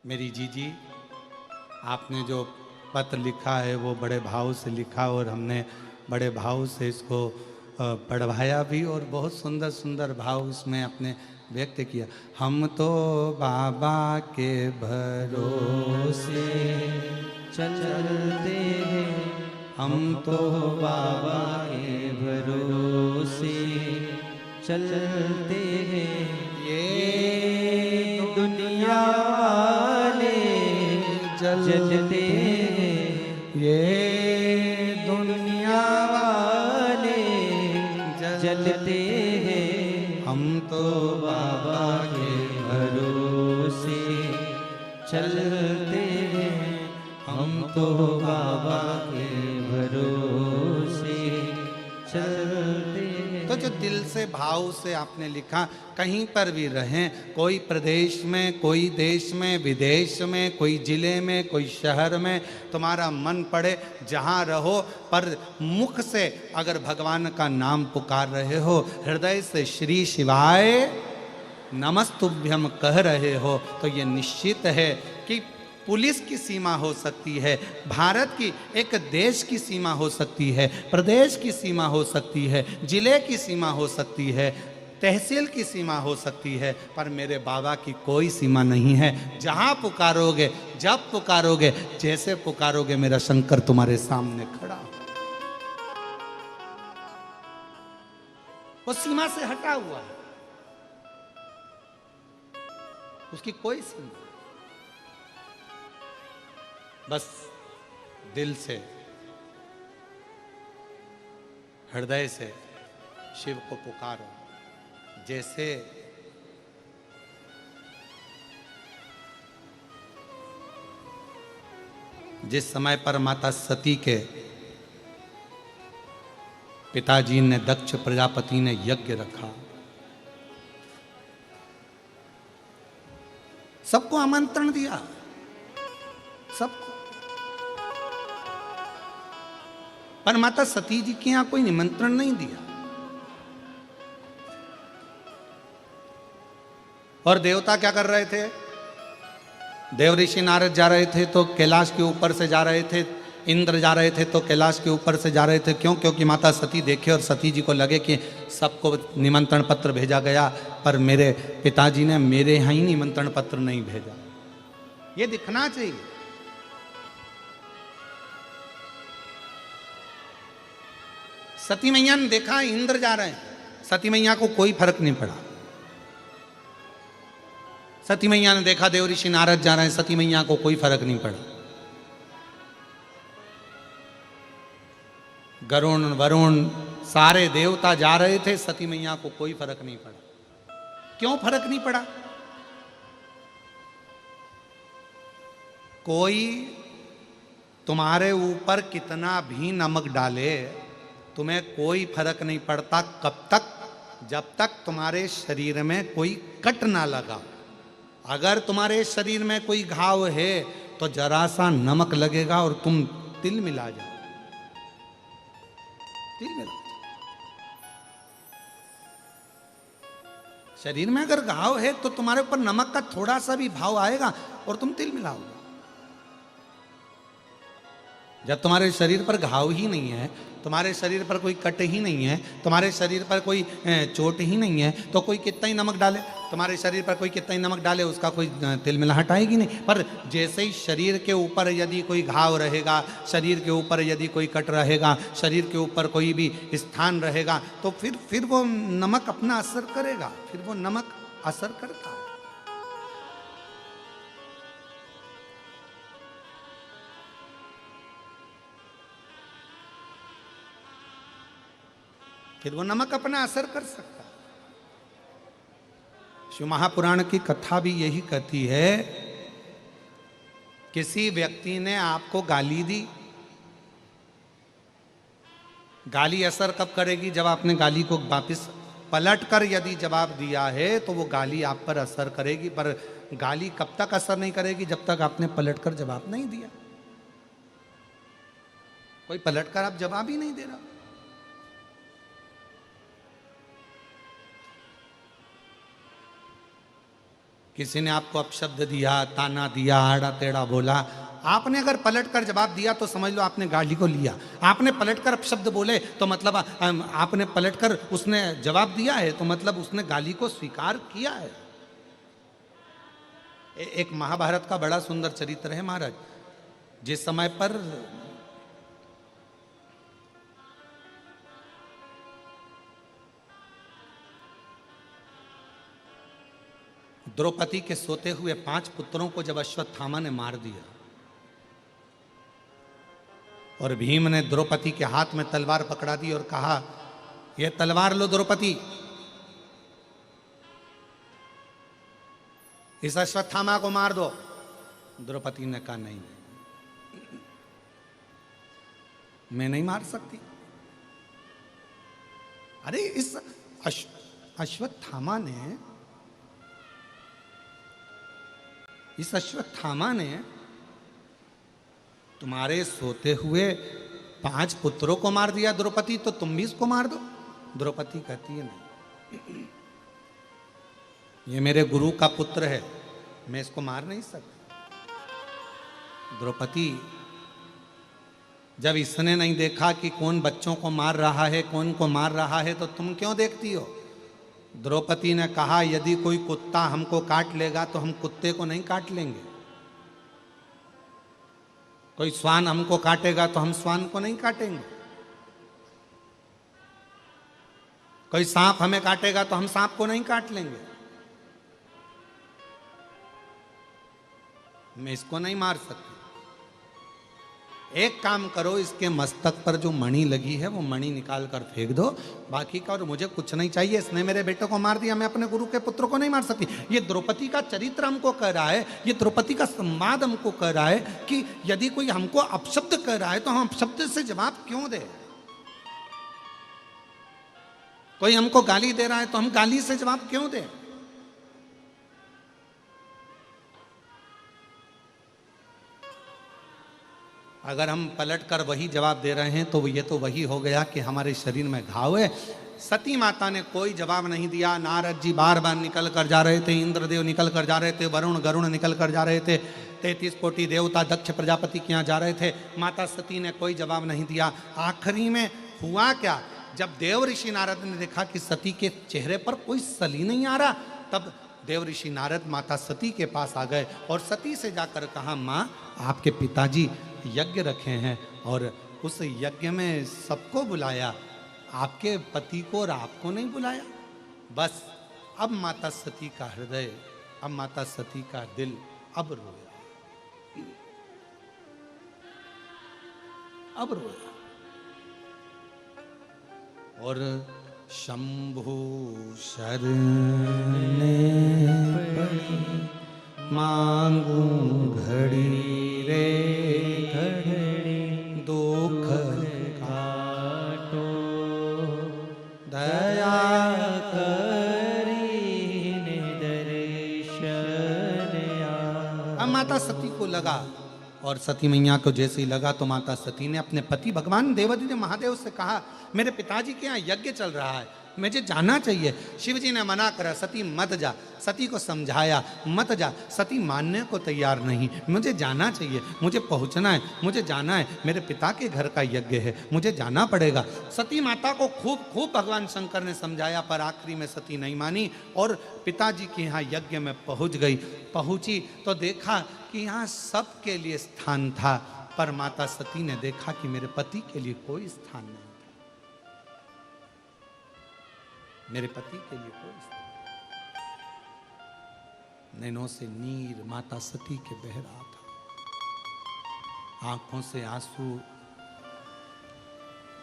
मेरी जीजी, आपने जो पत्र लिखा है वो बड़े भाव से लिखा और हमने बड़े भाव से इसको पढ़वाया भी और बहुत सुंदर सुंदर भाव इसमें अपने व्यक्त किया। हम तो बाबा के भरोसे चलते हैं, हम तो बाबा के भरोसे चलते हैं। ये दुनिया वाले जलते हैं, ये दुनिया वाले जलते हैं। हम तो बाबा के भरोसे चलते हैं, हम तो बाबा के भरोसे चलते हैं। तो जो दिल से भाव से आपने लिखा, कहीं पर भी रहें, कोई प्रदेश में, कोई देश में, विदेश में, कोई जिले में, कोई शहर में, तुम्हारा मन पड़े जहाँ रहो, पर मुख से अगर भगवान का नाम पुकार रहे हो, हृदय से श्री शिवाय नमस्तुभ्यम कह रहे हो, तो ये निश्चित है कि पुलिस की सीमा हो सकती है, भारत की एक देश की सीमा हो सकती है, प्रदेश की सीमा हो सकती है, जिले की सीमा हो सकती है, तहसील की सीमा हो सकती है, पर मेरे बाबा की कोई सीमा नहीं है। जहाँ पुकारोगे, जब पुकारोगे, जैसे पुकारोगे, मेरा शंकर तुम्हारे सामने खड़ा हो। वो सीमा से हटा हुआ है, उसकी कोई सीमा। बस दिल से, हृदय से शिव को पुकारो। जैसे जिस समय पर माता सती के पिताजी ने, दक्ष प्रजापति ने यज्ञ रखा, सबको आमंत्रण दिया, सबको, पर माता सती जी के यहां कोई निमंत्रण नहीं दिया। और देवता क्या कर रहे थे? देव ऋषि नारद जा रहे थे तो कैलाश के ऊपर से जा रहे थे, इंद्र जा रहे थे तो कैलाश के ऊपर से जा रहे थे। क्यों? क्योंकि माता सती देखे और सती जी को लगे कि सबको निमंत्रण पत्र भेजा गया, पर मेरे पिताजी ने मेरे यहाँ ही निमंत्रण पत्र नहीं भेजा। ये दिखना चाहिए। सती मैया ने देखा इंद्र जा रहे हैं, सती मैया को कोई फर्क नहीं पड़ा। सती मैया ने देखा देव ऋषि नारद जा रहे हैं, सती मैया को कोई फर्क नहीं पड़ा। गरुण वरुण सारे देवता जा रहे थे, सती मैया को कोई फर्क नहीं पड़ा। क्यों फर्क नहीं पड़ा? कोई तुम्हारे ऊपर कितना भी नमक डाले, तुम्हें कोई फर्क नहीं पड़ता। कब तक? जब तक तुम्हारे शरीर में कोई कट ना लगा। अगर तुम्हारे शरीर में कोई घाव है तो जरा सा नमक लगेगा और तुम तिल मिला जाओ, तिल मिला जाओ। शरीर में अगर घाव है तो तुम्हारे ऊपर नमक का थोड़ा सा भी भाव आएगा और तुम तिल मिलाओगे। जब तुम्हारे शरीर पर घाव ही नहीं है, तुम्हारे शरीर पर कोई कट ही नहीं है, तुम्हारे शरीर पर कोई चोट ही नहीं है, तो कोई कितना ही नमक डाले, तुम्हारे शरीर पर कोई कितना ही नमक डाले, उसका कोई तिल मिलाहट आएगी नहीं। पर जैसे ही शरीर के ऊपर यदि कोई घाव रहेगा, शरीर के ऊपर यदि कोई कट रहेगा, शरीर के ऊपर कोई भी स्थान रहेगा, तो फिर वो नमक अपना असर करेगा, फिर वो नमक असर करता है। फिर वो नमक अपना असर कर सकता है। शिव महापुराण की कथा भी यही कहती है, किसी व्यक्ति ने आपको गाली दी, गाली असर कब करेगी? जब आपने गाली को वापस पलट कर यदि जवाब दिया है तो वो गाली आप पर असर करेगी, पर गाली कब तक असर नहीं करेगी? जब तक आपने पलट कर जवाब नहीं दिया। कोई पलट कर आप जवाब ही नहीं दे रहा। किसी ने आपको अपशब्द दिया, ताना दिया, आड़ा टेढ़ा बोला, आपने अगर पलट कर जवाब दिया तो समझ लो आपने गाली को लिया। आपने पलट कर अपशब्द बोले तो मतलब आपने पलट कर उसने जवाब दिया है, तो मतलब उसने गाली को स्वीकार किया है। एक महाभारत का बड़ा सुंदर चरित्र है महाराज। जिस समय पर द्रौपदी के सोते हुए 5 पुत्रों को जब अश्वत्थामा ने मार दिया और भीम ने द्रौपदी के हाथ में तलवार पकड़ा दी और कहा, यह तलवार लो द्रौपदी, इस अश्वत्थामा को मार दो। द्रौपदी ने कहा, नहीं मैं नहीं मार सकती। अरे इस अश्वत्थामा ने तुम्हारे सोते हुए 5 पुत्रों को मार दिया द्रौपदी, तो तुम भी इसको मार दो। द्रौपदी कहती है, नहीं, ये मेरे गुरु का पुत्र है, मैं इसको मार नहीं सकती। द्रौपदी, जब इसने नहीं देखा कि कौन बच्चों को मार रहा है, कौन को मार रहा है, तो तुम क्यों देखती हो? द्रौपदी ने कहा, यदि कोई कुत्ता हमको काट लेगा तो हम कुत्ते को नहीं काट लेंगे, कोई श्वान हमको काटेगा तो हम श्वान को नहीं काटेंगे, कोई सांप हमें काटेगा तो हम सांप को नहीं काट लेंगे, मैं इसको नहीं मार सकती। एक काम करो, इसके मस्तक पर जो मणि लगी है वो मणि निकाल कर फेंक दो, बाकी का और मुझे कुछ नहीं चाहिए। इसने मेरे बेटे को मार दिया, मैं अपने गुरु के पुत्र को नहीं मार सकती। ये द्रौपदी का चरित्र हमको कह रहा है, ये द्रौपदी का संवाद हमको कह रहा है कि यदि कोई हमको अपशब्द कह रहा है तो हम अपशब्द से जवाब क्यों दे। कोई हमको गाली दे रहा है तो हम गाली से जवाब क्यों दें। अगर हम पलट कर वही जवाब दे रहे हैं तो ये तो वही हो गया कि हमारे शरीर में घाव है। सती माता ने कोई जवाब नहीं दिया। नारद जी बार बार निकल कर जा रहे थे, इंद्रदेव निकल कर जा रहे थे, वरुण गरुण निकल कर जा रहे थे, 33 कोटि देवता दक्ष प्रजापति के यहाँ जा रहे थे। माता सती ने कोई जवाब नहीं दिया। आखिरी में हुआ क्या, जब देव ऋषि नारद ने देखा कि सती के चेहरे पर कोई सली नहीं आ रहा, तब देव ऋषि नारद माता सती के पास आ गए और सती से जाकर कहा, माँ आपके पिताजी यज्ञ रखे हैं और उस यज्ञ में सबको बुलाया, आपके पति को और आपको नहीं बुलाया। बस अब माता सती का हृदय, अब माता सती का दिल अब रोया, अब रोया। और शंभु शरण मांगू घड़ी रे घड़ी, दुख काटो दया करी दर्शन। अब माता सती को लगा, और सती मैया को जैसे ही लगा तो माता सती ने अपने पति भगवान देवादिदेव महादेव से कहा, मेरे पिताजी के यहाँ यज्ञ चल रहा है, मुझे जाना चाहिए। शिव जी ने मना करा, सती मत जा। सती को समझाया, मत जा। सती मानने को तैयार नहीं, मुझे जाना चाहिए, मुझे पहुंचना है, मुझे जाना है, मेरे पिता के घर का यज्ञ है, मुझे जाना पड़ेगा। सती माता को खूब खूब भगवान शंकर ने समझाया, पर आखिरी में सती नहीं मानी और पिताजी के यहाँ यज्ञ में पहुंच गई। पहुंची तो देखा कि यहाँ सबके लिए स्थान था, पर माता सती ने देखा कि मेरे पति के लिए कोई स्थान नहीं, मेरे पति के लिए कोई स्थान। नैनों से नीर माता सती के बह रहा था, आंखों से आंसू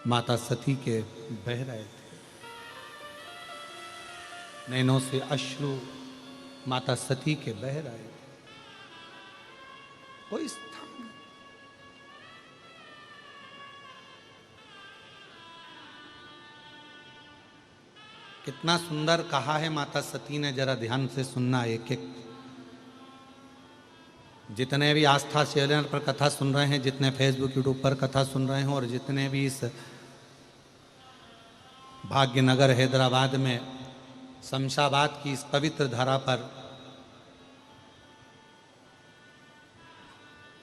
माता सती के बह रहे थे, नैनों से अश्रु माता सती के बह रहे थे, कोई स्थान नहीं। कितना सुंदर कहा है माता सती ने, जरा ध्यान से सुनना। एक एक जितने भी आस्था चैनल पर कथा सुन रहे हैं, जितने फेसबुक यूट्यूब पर कथा सुन रहे हैं, और जितने भी इस भाग्यनगर हैदराबाद में शमशाबाद की इस पवित्र धारा पर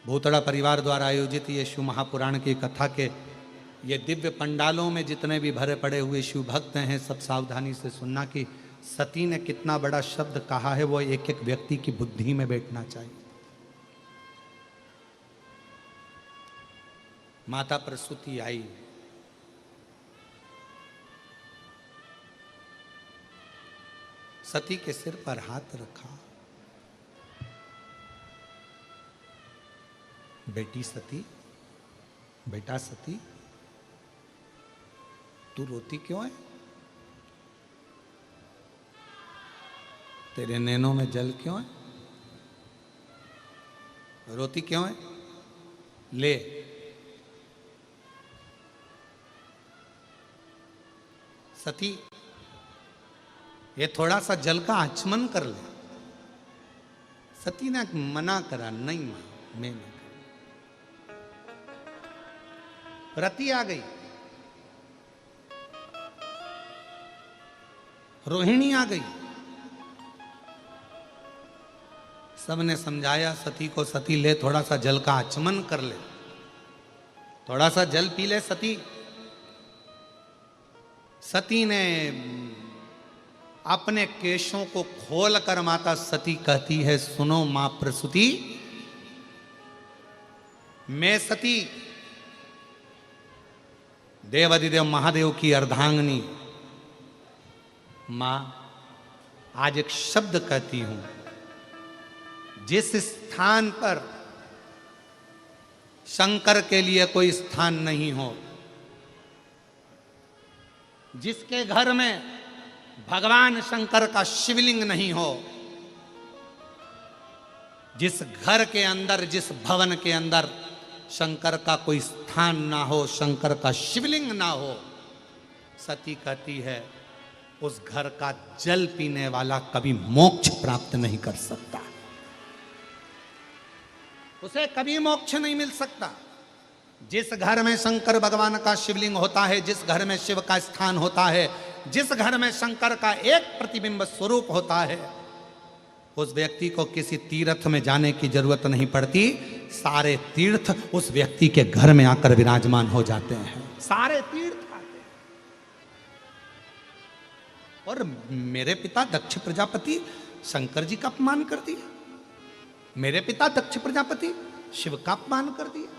भूतड़ा परिवार द्वारा आयोजित ये शिव महापुराण की कथा के ये दिव्य पंडालों में जितने भी भरे पड़े हुए शिव भक्त हैं, सब सावधानी से सुनना कि सती ने कितना बड़ा शब्द कहा है, वो एक एक व्यक्ति की बुद्धि में बैठना चाहिए। माता प्रसूति आई, सती के सिर पर हाथ रखा। बेटी सती, बेटा सती, तू रोती क्यों है? तेरे नैनों में जल क्यों है? रोती क्यों है? ले, सती ये थोड़ा सा जल का आचमन कर ले। सती ने मना करा, नहीं मां, मैं नहीं। रति आ गई, रोहिणी आ गई, सबने समझाया सती को, सती ले थोड़ा सा जल का आचमन कर ले, थोड़ा सा जल पी ले सती। सती ने अपने केशों को खोल कर माता सती कहती है, सुनो मां प्रसूति, मैं सती देवाधिदेव महादेव की अर्धांगिनी मां आज एक शब्द कहती हूं, जिस स्थान पर शंकर के लिए कोई स्थान नहीं हो, जिसके घर में भगवान शंकर का शिवलिंग नहीं हो, जिस घर के अंदर, जिस भवन के अंदर शंकर का कोई स्थान ना हो, शंकर का शिवलिंग ना हो, सती कहती है उस घर का जल पीने वाला कभी मोक्ष प्राप्त नहीं कर सकता, उसे कभी मोक्ष नहीं मिल सकता। जिस घर में शंकर भगवान का शिवलिंग होता है, जिस घर में शिव का स्थान होता है, जिस घर में शंकर का एक प्रतिबिंब स्वरूप होता है, उस व्यक्ति को किसी तीर्थ में जाने की जरूरत नहीं पड़ती। सारे तीर्थ उस व्यक्ति के घर में आकर विराजमान हो जाते हैं, सारे तीर्थ आते हैं। और मेरे पिता दक्ष प्रजापति शंकर जी का अपमान कर दिया, मेरे पिता दक्ष प्रजापति शिव का अपमान कर दिया,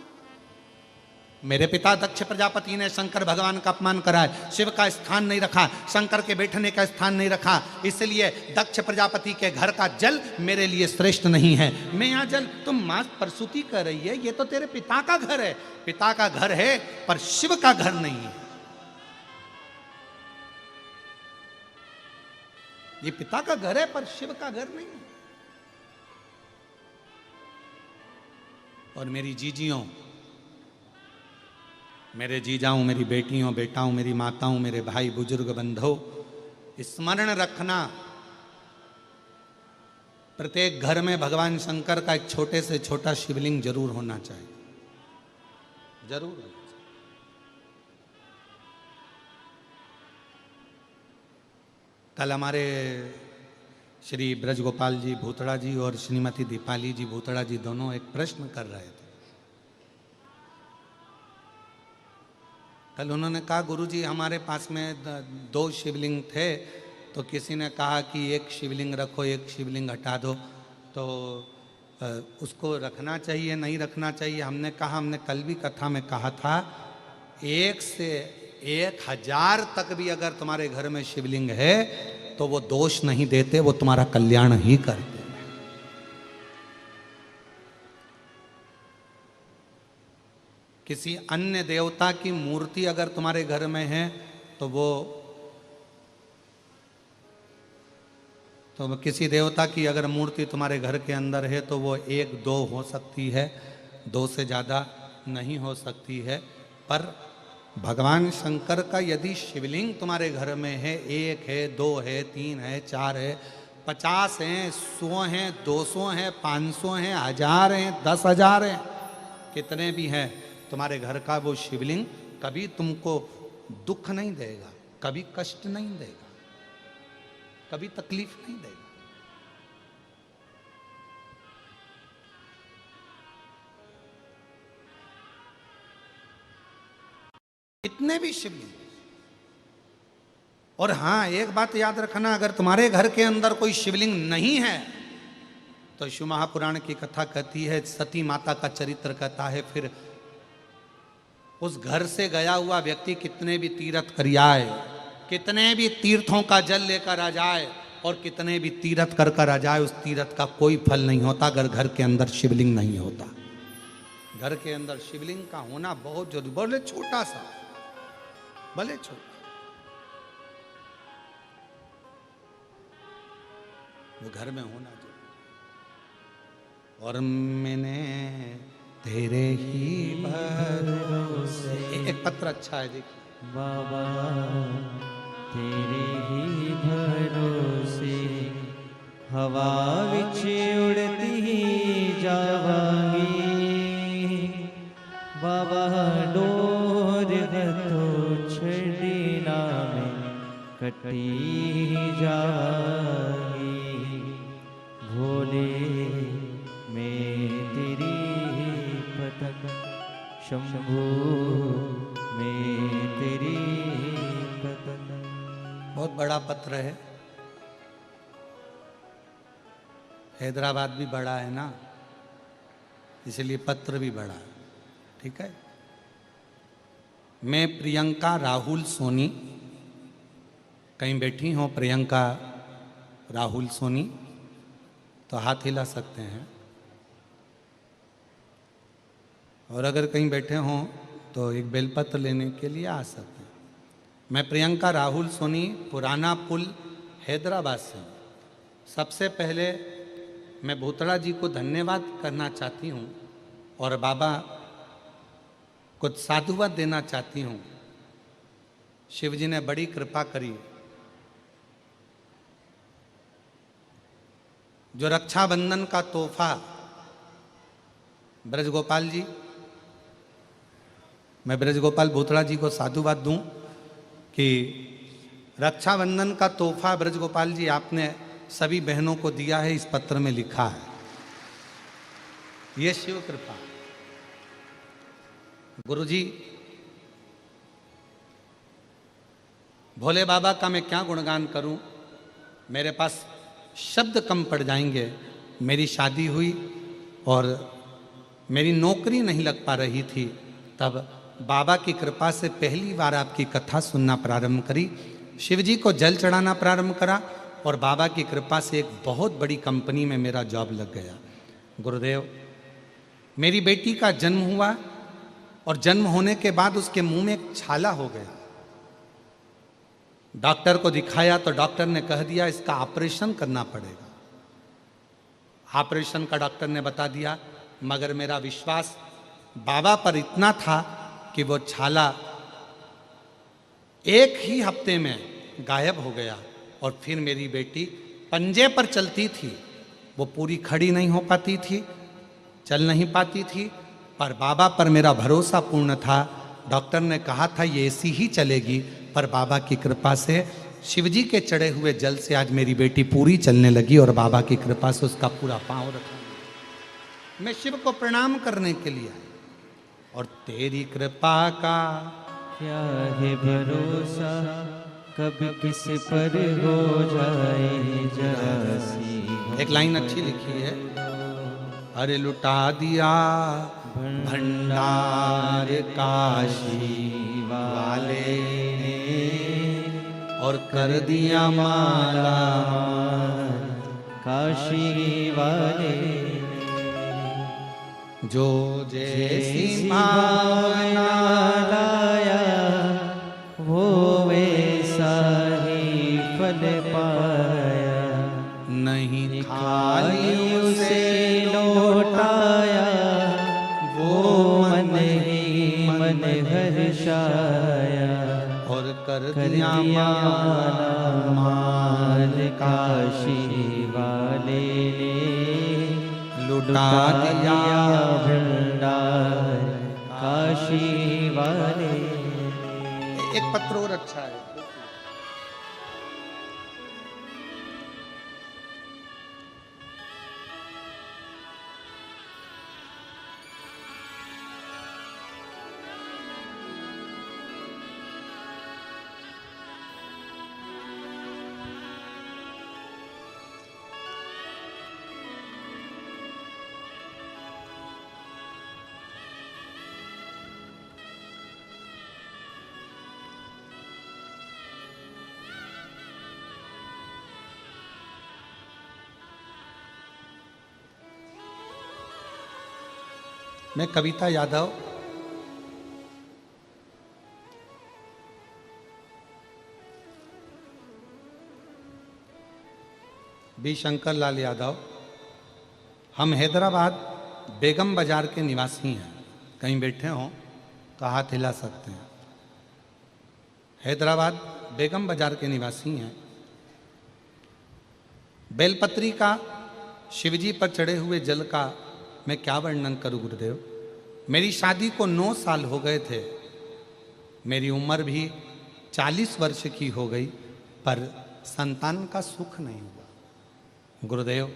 मेरे पिता दक्ष प्रजापति ने शंकर भगवान का अपमान करा है, शिव का स्थान नहीं रखा, शंकर के बैठने का स्थान नहीं रखा, इसलिए दक्ष प्रजापति के घर का जल मेरे लिए श्रेष्ठ नहीं है। मैं यहाँ जल, तुम मां प्रसूति कर रही है, ये तो तेरे पिता का घर है, पिता का घर है पर शिव का घर नहीं है। ये पिता का घर है पर शिव का घर नहीं है। और मेरी जीजियों, मेरे जीजाओं, मेरी बेटियों, बेटाओं, मेरी माताओं, मेरे भाई बुजुर्ग बंधुओं, स्मरण रखना, प्रत्येक घर में भगवान शंकर का एक छोटे से छोटा शिवलिंग जरूर होना चाहिए, जरूर होना चाहिए। कल हमारे श्री ब्रजगोपाल जी भूतड़ा जी और श्रीमती दीपाली जी भूतड़ा जी दोनों एक प्रश्न कर रहे थे। कल उन्होंने कहा, गुरुजी हमारे पास में 2 शिवलिंग थे, तो किसी ने कहा कि एक शिवलिंग रखो, एक शिवलिंग हटा दो, तो उसको रखना चाहिए नहीं रखना चाहिए। हमने कहा, हमने कल भी कथा में कहा था, 1 से 1000 तक भी अगर तुम्हारे घर में शिवलिंग है तो वो दोष नहीं देते, वो तुम्हारा कल्याण ही करते। किसी अन्य देवता की मूर्ति अगर तुम्हारे घर में है तो किसी देवता की अगर मूर्ति तुम्हारे घर के अंदर है तो वो 1-2 हो सकती है, 2 से ज़्यादा नहीं हो सकती है। पर भगवान शंकर का यदि शिवलिंग तुम्हारे घर में है, 1 है, 2 है, 3 है, 4 है, 50 हैं, 100 हैं, 200 हैं, 500 हैं, 1000 हैं, 10,000 हैं, कितने भी हैं, तुम्हारे घर का वो शिवलिंग कभी तुमको दुख नहीं देगा, कभी कष्ट नहीं देगा, कभी तकलीफ नहीं देगा। इतने भी शिवलिंग। और हाँ, एक बात याद रखना, अगर तुम्हारे घर के अंदर कोई शिवलिंग नहीं है तो शिव महापुराण की कथा कहती है, सती माता का चरित्र कहता है, फिर उस घर से गया हुआ व्यक्ति कितने भी तीर्थ कर आए, कितने भी तीर्थों का जल लेकर आ जाए और कितने भी तीर्थ कर आ जाए, उस तीर्थ का कोई फल नहीं होता अगर घर के अंदर शिवलिंग नहीं होता। घर के अंदर शिवलिंग का होना बहुत जरूरी, भले छोटा सा, भले छोटा, वो घर में होना चाहिए। और मैंने तेरे ही भरोसे, एक पत्र अच्छा है देखिए। बाबा तेरे ही भरोसे हवा विच उड़ती ही जावांगी, बाबा डोर हथो छड़ी ना में कटी जावांगी, भोले मैं तेरी पतंग, शंभू मैं तेरी पतंग। बहुत बड़ा पत्र है, हैदराबाद भी बड़ा है ना, इसलिए पत्र भी बड़ा है, ठीक है। मैं प्रियंका राहुल सोनी, कहीं बैठी हो प्रियंका राहुल सोनी तो हाथ हिला सकते हैं, और अगर कहीं बैठे हों तो एक बेलपत्र लेने के लिए आ सकते हैं। मैं प्रियंका राहुल सोनी, पुराना पुल, हैदराबाद से हूँ। सबसे पहले मैं भूतड़ा जी को धन्यवाद करना चाहती हूँ और बाबा को साधुवाद देना चाहती हूँ। शिव जी ने बड़ी कृपा करी, जो रक्षाबंधन का तोहफा ब्रजगोपाल जी, मैं ब्रजगोपाल भूतड़ा जी को साधुवाद दूं कि रक्षाबंधन का तोहफा ब्रजगोपाल जी आपने सभी बहनों को दिया है, इस पत्र में लिखा है। ये शिव कृपा। गुरुजी, भोले बाबा का मैं क्या गुणगान करूं, मेरे पास शब्द कम पड़ जाएंगे। मेरी शादी हुई और मेरी नौकरी नहीं लग पा रही थी, तब बाबा की कृपा से पहली बार आपकी कथा सुनना प्रारंभ करी, शिव जी को जल चढ़ाना प्रारंभ करा और बाबा की कृपा से एक बहुत बड़ी कंपनी में मेरा जॉब लग गया। गुरुदेव, मेरी बेटी का जन्म हुआ और जन्म होने के बाद उसके मुंह में एक छाला हो गया। डॉक्टर को दिखाया तो डॉक्टर ने कह दिया इसका ऑपरेशन करना पड़ेगा। ऑपरेशन का डॉक्टर ने बता दिया, मगर मेरा विश्वास बाबा पर इतना था कि वो छाला एक ही हफ्ते में गायब हो गया और फिर मेरी बेटी पंजे पर चलती थी, वो पूरी खड़ी नहीं हो पाती थी, चल नहीं पाती थी, पर बाबा पर मेरा भरोसा पूर्ण था। डॉक्टर ने कहा था ये ऐसी ही चलेगी, पर बाबा की कृपा से शिवजी के चढ़े हुए जल से आज मेरी बेटी पूरी चलने लगी और बाबा की कृपा से उसका पूरा पांव रखा। मैं शिव को प्रणाम करने के लिए आया और तेरी कृपा का क्या है भरोसा, कब किस पर हो जाए जरा सी। एक लाइन अच्छी लिखी है, अरे लुटा दिया भंडार काशी वाले ने और कर दिया माला काशी वाले, जो जैसी भावना लाया वो वैसा ही फल पाया, नहीं खाली उसे लौटाया वो मन ही मन हर्षाया, और कर कर दिया दिया माला माल काशी वाले ने, लुटा दिया भंडार काशी वाले। एक पत्र और अच्छा है, मैं कविता यादव बी शंकर लाल यादव, हम हैदराबाद बेगम बाजार के निवासी हैं। कहीं बैठे हों तो हाथ हिला सकते हैं। हैदराबाद बेगम बाजार के निवासी हैं। बेलपत्री का शिवजी पर चढ़े हुए जल का मैं क्या वर्णन करूं गुरुदेव। मेरी शादी को 9 साल हो गए थे। मेरी उम्र भी 40 वर्ष की हो गई, पर संतान का सुख नहीं हुआ गुरुदेव।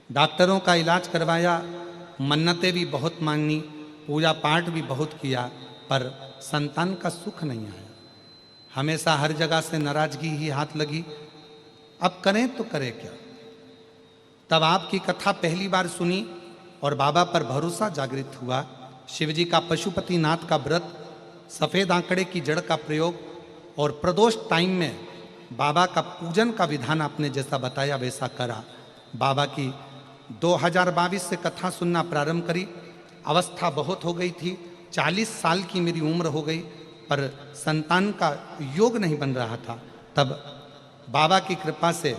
डॉक्टरों का इलाज करवाया, मन्नतें भी बहुत मांगी, पूजा पाठ भी बहुत किया, पर संतान का सुख नहीं आया। हमेशा हर जगह से नाराजगी ही हाथ लगी। अब करें तो करें क्या। तब आपकी कथा पहली बार सुनी और बाबा पर भरोसा जागृत हुआ। शिवजी का पशुपतिनाथ का व्रत, सफ़ेद आंकड़े की जड़ का प्रयोग और प्रदोष टाइम में बाबा का पूजन का विधान आपने जैसा बताया वैसा करा। बाबा की 2022 से कथा सुनना प्रारंभ करी। अवस्था बहुत हो गई थी, 40 साल की मेरी उम्र हो गई, पर संतान का योग नहीं बन रहा था। तब बाबा की कृपा से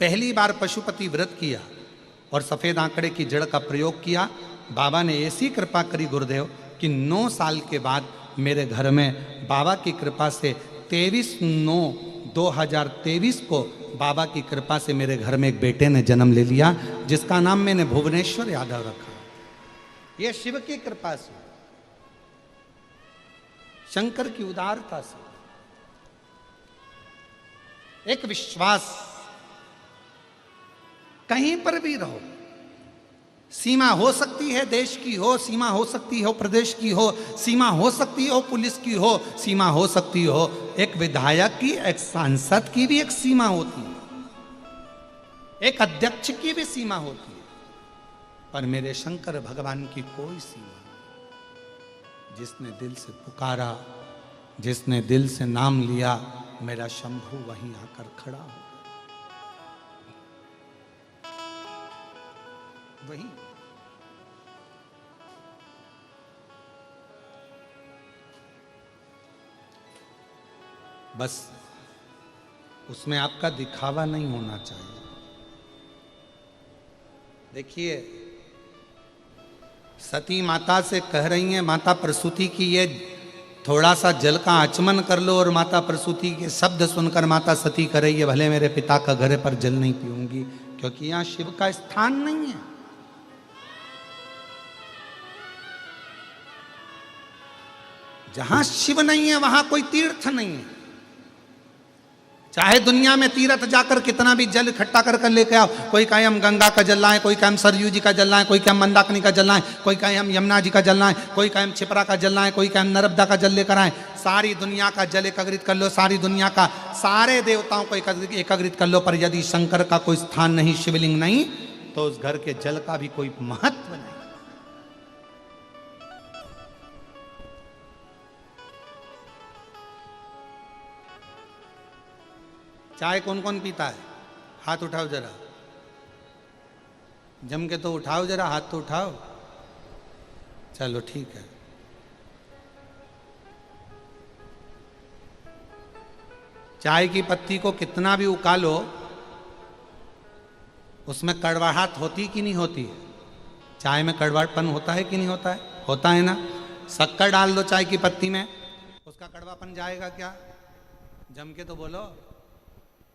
पहली बार पशुपति व्रत किया और सफ़ेद आंकड़े की जड़ का प्रयोग किया। बाबा ने ऐसी कृपा करी गुरुदेव कि 9 साल के बाद मेरे घर में बाबा की कृपा से 23/9/2023 को बाबा की कृपा से मेरे घर में एक बेटे ने जन्म ले लिया, जिसका नाम मैंने भुवनेश्वर यादव रखा। यह शिव की कृपा से, शंकर की उदारता से, एक विश्वास। कहीं पर भी रहो, सीमा हो सकती है देश की हो, सीमा हो सकती हो प्रदेश की हो, सीमा हो सकती हो पुलिस की हो, सीमा हो सकती हो एक विधायक की, एक सांसद की भी एक सीमा होती है, एक अध्यक्ष की भी सीमा होती है, पर मेरे शंकर भगवान की कोई सीमा नहीं। जिसने दिल से पुकारा, जिसने दिल से नाम लिया, मेरा शंभू वहीं आकर खड़ा हो वही। बस उसमें आपका दिखावा नहीं होना चाहिए। देखिए, सती माता से कह रही हैं माता प्रसूति की, ये थोड़ा सा जल का आचमन कर लो, और माता प्रसूति के शब्द सुनकर माता सती कह रही है भले मेरे पिता का घर पर जल नहीं पीऊंगी, क्योंकि यहां शिव का स्थान नहीं है। जहां शिव नहीं है वहां कोई तीर्थ नहीं है। चाहे दुनिया में तीर्थ जाकर कितना भी जल इकट्ठा कर लेके आओ, कोई कहे हम गंगा का जल लाएं, कोई कहे हम सरयू जी का जल लाएं, कोई कहे हम मंदाकिनी का जल लाएं, कोई कहे हम यमुना जी का जल लाएं, कोई कहे हम छिपरा का जल लाएं, कोई कहे हम नर्मदा का जल लेकर आए। सारी दुनिया का जल एकत्रित कर लो, सारी दुनिया का सारे देवताओं को एकत्रित कर लो, पर यदि शंकर का कोई स्थान नहीं, शिवलिंग नहीं, तो उस घर के जल का भी कोई महत्व नहीं। चाय कौन कौन पीता है? हाथ उठाओ जरा, जम के तो उठाओ जरा, हाथ तो उठाओ। चलो ठीक है। चाय की पत्ती को कितना भी उकालो, उसमें कड़वाहट होती कि नहीं होती है? चाय में कड़वापन होता है कि नहीं होता है? होता है ना। शक्कर डाल दो चाय की पत्ती में, उसका कड़वापन जाएगा क्या? जम के तो बोलो।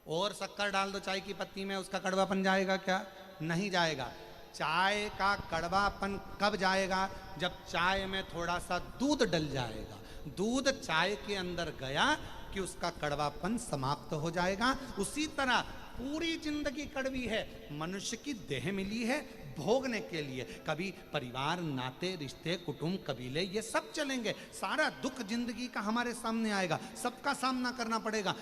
और शक्कर डाल दो चाय की पत्ती में, उसका कड़वापन जाएगा क्या? नहीं जाएगा। चाय का कड़वापन कब जाएगा? जब चाय में थोड़ा सा दूध डल जाएगा। दूध चाय के अंदर गया कि उसका कड़वापन समाप्त हो जाएगा। उसी तरह पूरी जिंदगी कड़वी है। मनुष्य की देह मिली है भोगने के लिए। कभी परिवार, नाते, रिश्ते, कुटुंब, कबीले, ये सब चलेंगे। सारा दुख जिंदगी का हमारे सामने आएगा, सबका सामना करना पड़ेगा।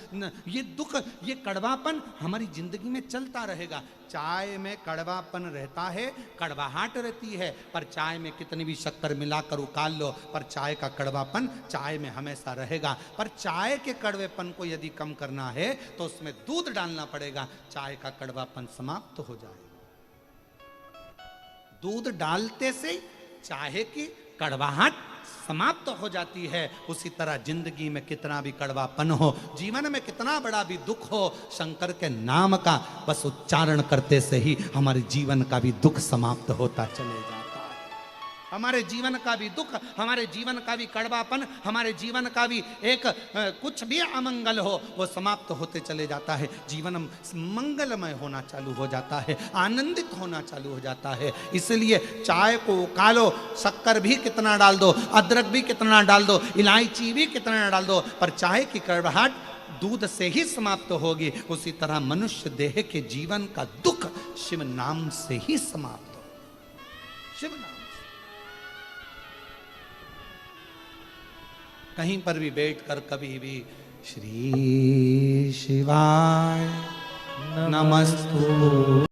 ये दुख, ये कड़वापन हमारी जिंदगी में चलता रहेगा। चाय में कड़वापन रहता है, कड़वाहट रहती है, पर चाय में कितनी भी शक्कर मिलाकर उकाल लो, पर चाय का कड़वापन चाय में हमेशा रहेगा। पर चाय के कड़वेपन को यदि कम करना है तो उसमें दूध डालना पड़ेगा, चाय का कड़वापन समाप्त हो जाएगा। दूध डालते से चाहे कि कड़वाहट समाप्त हो जाती है, उसी तरह जिंदगी में कितना भी कड़वापन हो, जीवन में कितना बड़ा भी दुख हो, शंकर के नाम का बस उच्चारण करते से ही हमारे जीवन का भी दुख समाप्त होता चले जाता है। हमारे जीवन का भी दुख, हमारे जीवन का भी कड़वापन, हमारे जीवन का भी एक कुछ भी अमंगल हो, वो समाप्त होते चले जाता है। जीवन मंगलमय होना चालू हो जाता है, आनंदित होना चालू हो जाता है। इसलिए चाय को उकालो, शक्कर भी कितना डाल दो, अदरक भी कितना डाल दो, इलायची भी कितना डाल दो, पर चाय की कड़वाहट दूध से ही समाप्त होगी। उसी तरह मनुष्य देह के जीवन का दुख शिव नाम से ही समाप्त हो, शिव नाम। कहीं पर भी बैठकर कभी भी श्री शिवाय नमस्तु